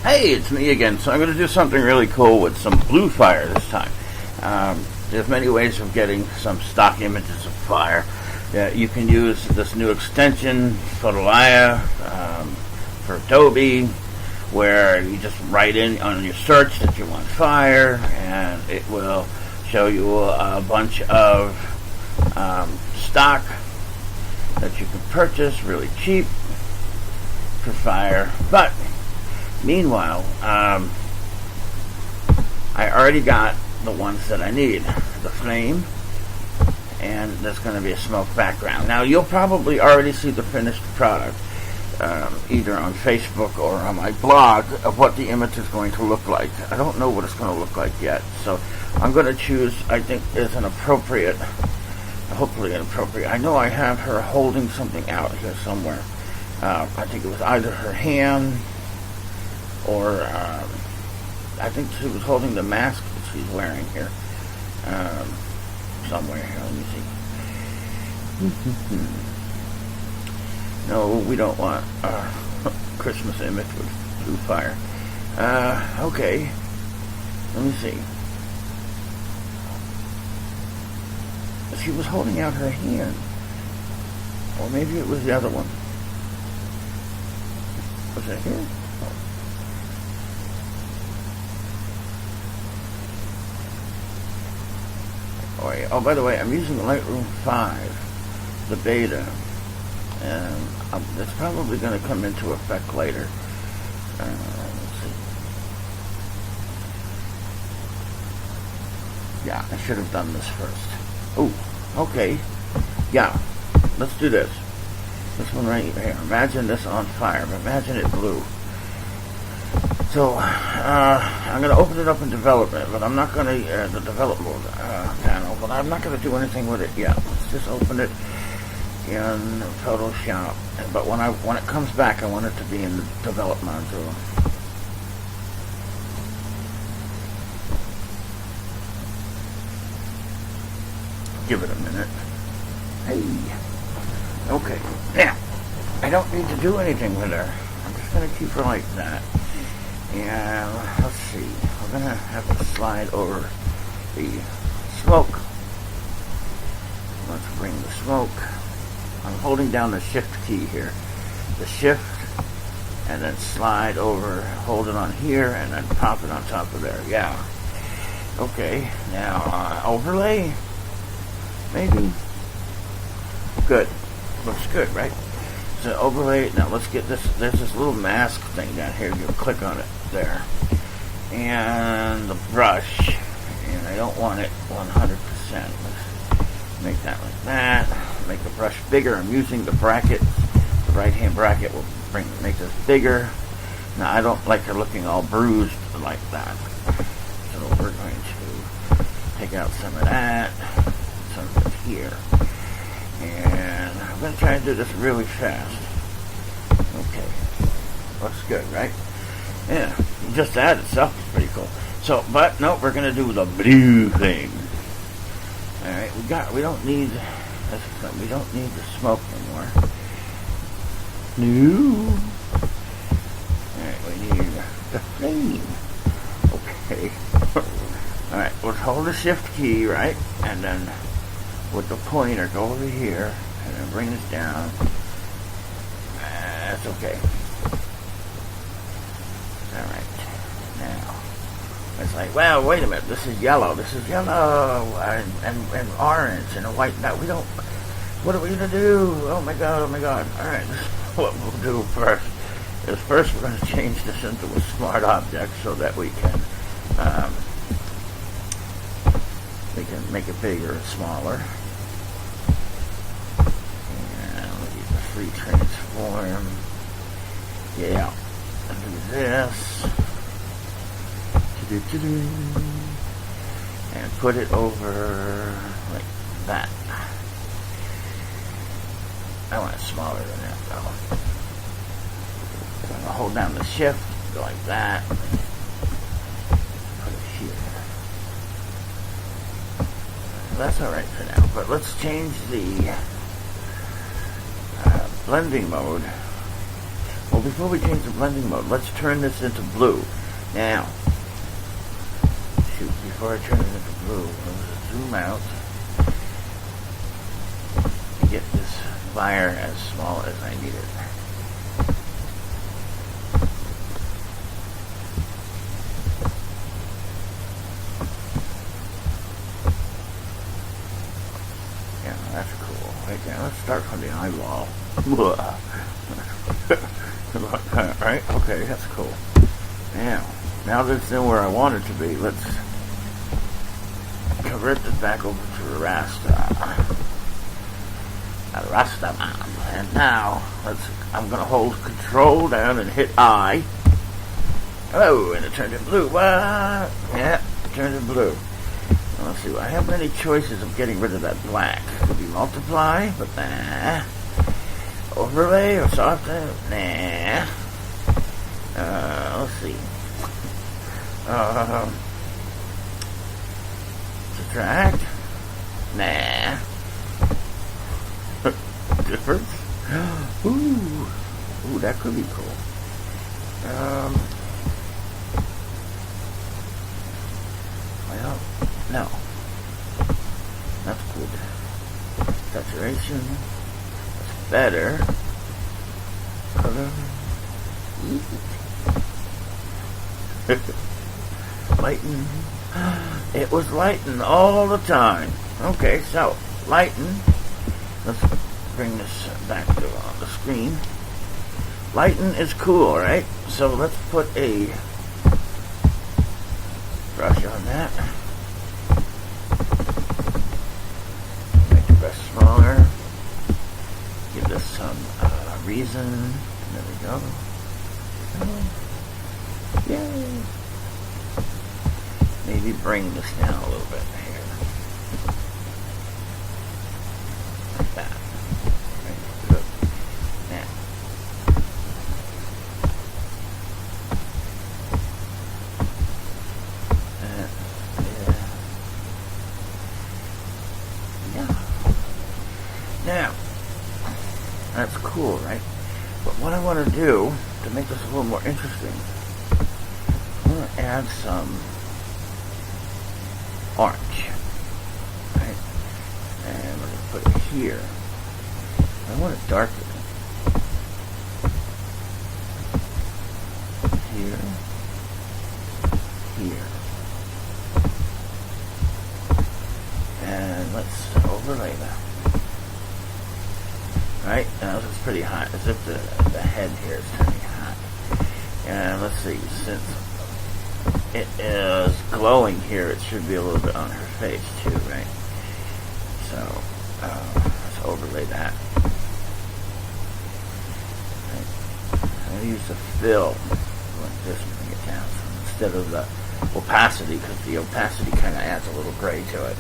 Hey, it's me again. So I'm going to do something really cool with some blue fire this time. There's many ways of getting some stock images of fire. You can use this new extension, Photolaya, for Adobe, where you just write in on your search that you want fire, and it will show you a bunch of stock that you can purchase really cheap for fire. But meanwhile, I already got the ones that I need. The flame, and there's going to be a smoke background. Now, you'll probably already see the finished product, either on Facebook or on my blog, of what the image is going to look like. I don't know what it's going to look like yet, so I'm going to choose, I think, is an appropriate, hopefully an appropriate. I know I have her holding something out here somewhere. I think it was either her hand, or I think she was holding the mask that she's wearing here. Somewhere here, let me see. No, we don't want a Christmas image with blue fire. Okay. Let me see. She was holding out her hand. Or maybe it was the other one. Was it here? Oh, by the way, I'm using Lightroom 5, the beta, and it's probably going to come into effect later. Let's see. Yeah, I should have done this first. Oh, okay. Yeah, let's do this. This one right here. Imagine this on fire, but imagine it blue. So, I'm going to open it up in development, but I'm not going to, the develop mode panel, but I'm not going to do anything with it yet. Let's just open it in Photoshop. But when it comes back, I want it to be in the develop module. Give it a minute. Hey. Okay. Now, I don't need to do anything with her. I'm just going to keep her like that. And let's see, we're going to have to slide over the smoke. Let's bring the smoke. I'm holding down the shift key here. The shift, and then slide over, hold it on here, and then pop it on top of there. Yeah. Okay, now overlay, maybe. Good. Looks good, right? So overlay, now let's get this, there's this little mask thing down here, you click on it, there. And the brush, and I don't want it 100%. Let's make that like that, make the brush bigger. I'm using the bracket, the right hand bracket will make this bigger. Now I don't like it looking all bruised like that. So we're going to take out some of that, some of it here. And I'm going to try and do this really fast. Okay. Looks good, right? Yeah. Just that itself is pretty cool. So, but no, we're going to do the blue thing. Alright, we don't need the smoke anymore. No. Alright, we need the flame. Okay. Alright, let's hold the shift key, right? And then with the pointer, go over here, and then bring this down. That's okay. Alright. Now, it's like, well, wait a minute, this is yellow, and orange, and a white. Now, what are we going to do? Oh my god. Alright, what we'll do first is we're going to change this into a smart object so that we can make it bigger and smaller. And we'll use the free transform. Yeah. And do this. And put it over like that. I want it smaller than that though. So I'm going to hold down the shift, go like that. Put it here. That's alright for now, but let's change the blending mode. Well, before we change the blending mode, let's turn this into blue. Now, shoot, before I turn it into blue, let's zoom out and get this fire as small as I need it. Yeah, that's cool. Right there, let's start from the eyeball. Right? Okay, that's cool. Now that it's in where I want it to be, let's convert this back over to a Rastaman. And now, I'm going to hold Control down and hit I. Oh, and it turned in blue. What? Yeah, it turned in blue. Let's see, I have many choices of getting rid of that black. Could be multiply, but nah. Overlay or soften? Nah. Let's see. Subtract? Nah. Difference? Ooh, that could be cool. Well, no. That's good. Saturation. That's better. Color. Lighten. It was lighten all the time. Okay, so lighten. Let's bring this back to on the screen. Lighten is cool, right? So let's put a brush on that. Make the brush smaller. Give this some reason. There we go. Yay! Maybe bring this down a little bit here. Like that. Right, good. Now. Yeah. Now. That's cool, right? But what I want to do to make this a little more interesting, I'm going to add some orange, right? And we're going to put it here. I want it darker. Here. Here. And let's overlay that. Right? Now this is pretty hot. As if the head here is turning hot. And let's see, since it is glowing here, it should be a little bit on her face too, right? So, let's overlay that. Right. I'm going to use the fill like this and bring it down. So instead of the opacity, because the opacity kind of adds a little gray to it.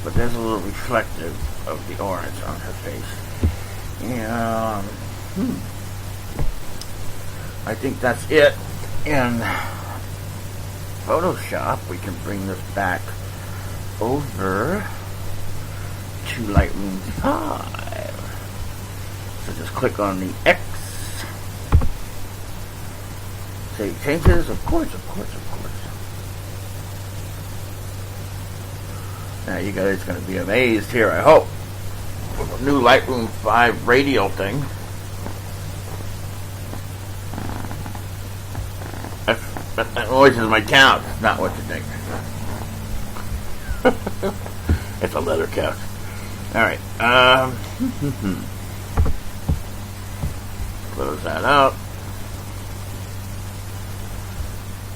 But there's a little reflective of the orange on her face. And, I think that's it. In Photoshop, we can bring this back over to Lightroom 5. So just click on the X. Save changes, of course. Now you guys are going to be amazed here, I hope, with a new Lightroom 5 radial thing. That noise is my count, not what you think. It's a letter count. Alright, close that out.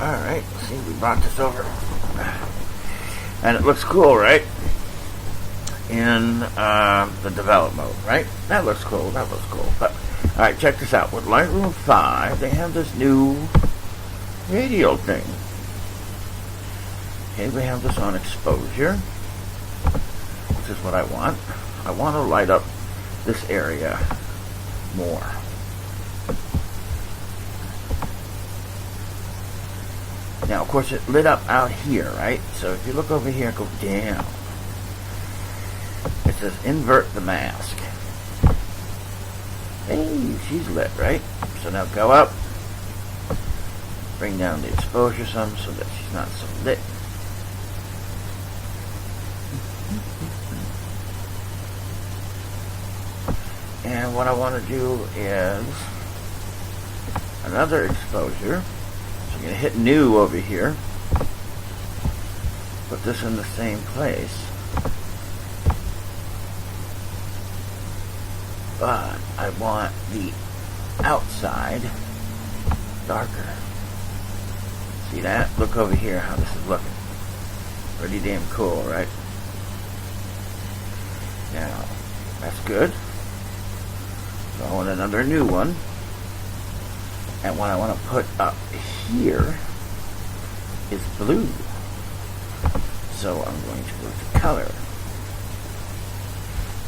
Alright, see, we brought this over. And it looks cool, right? In the develop mode, right? That looks cool. But, alright, check this out. With Lightroom 5, they have this new radial thing. Okay, we have this on exposure, which is what I want. I want to light up this area more. Now, of course, it lit up out here, right? So if you look over here, go down. It says invert the mask. Hey, she's lit, right? So now go up. Bring down the exposure some so that she's not so lit. And what I want to do is another exposure. So I'm going to hit new over here. Put this in the same place. But I want the outside darker. See that? Look over here how this is looking. Pretty damn cool, right? Now, that's good. So I want another new one. And what I want to put up here is blue. So I'm going to go to color.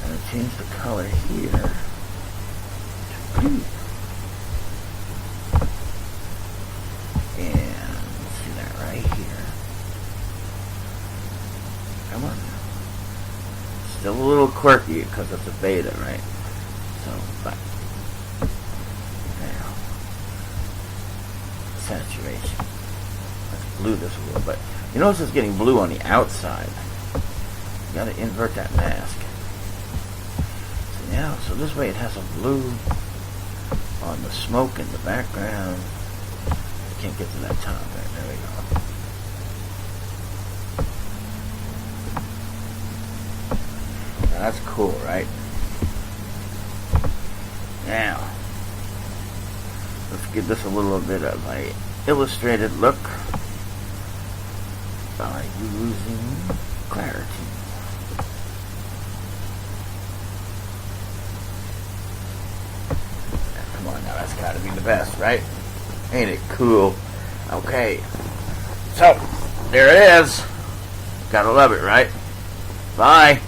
And change the color here to blue. And see that right here. Come on now. Still a little quirky because it's a beta, right? So, but now saturation. Let's blue this a little bit. You notice it's getting blue on the outside. You gotta invert that mask. So now, so this way it has a blue on the smoke in the background. I can't get to that top there. There we go. Now that's cool, right? Now, let's give this a little bit of a illustrated look by using clarity. Now, come on now, that's gotta be the best, right? Ain't it cool? Okay, so there it is. Gotta love it, right? Bye.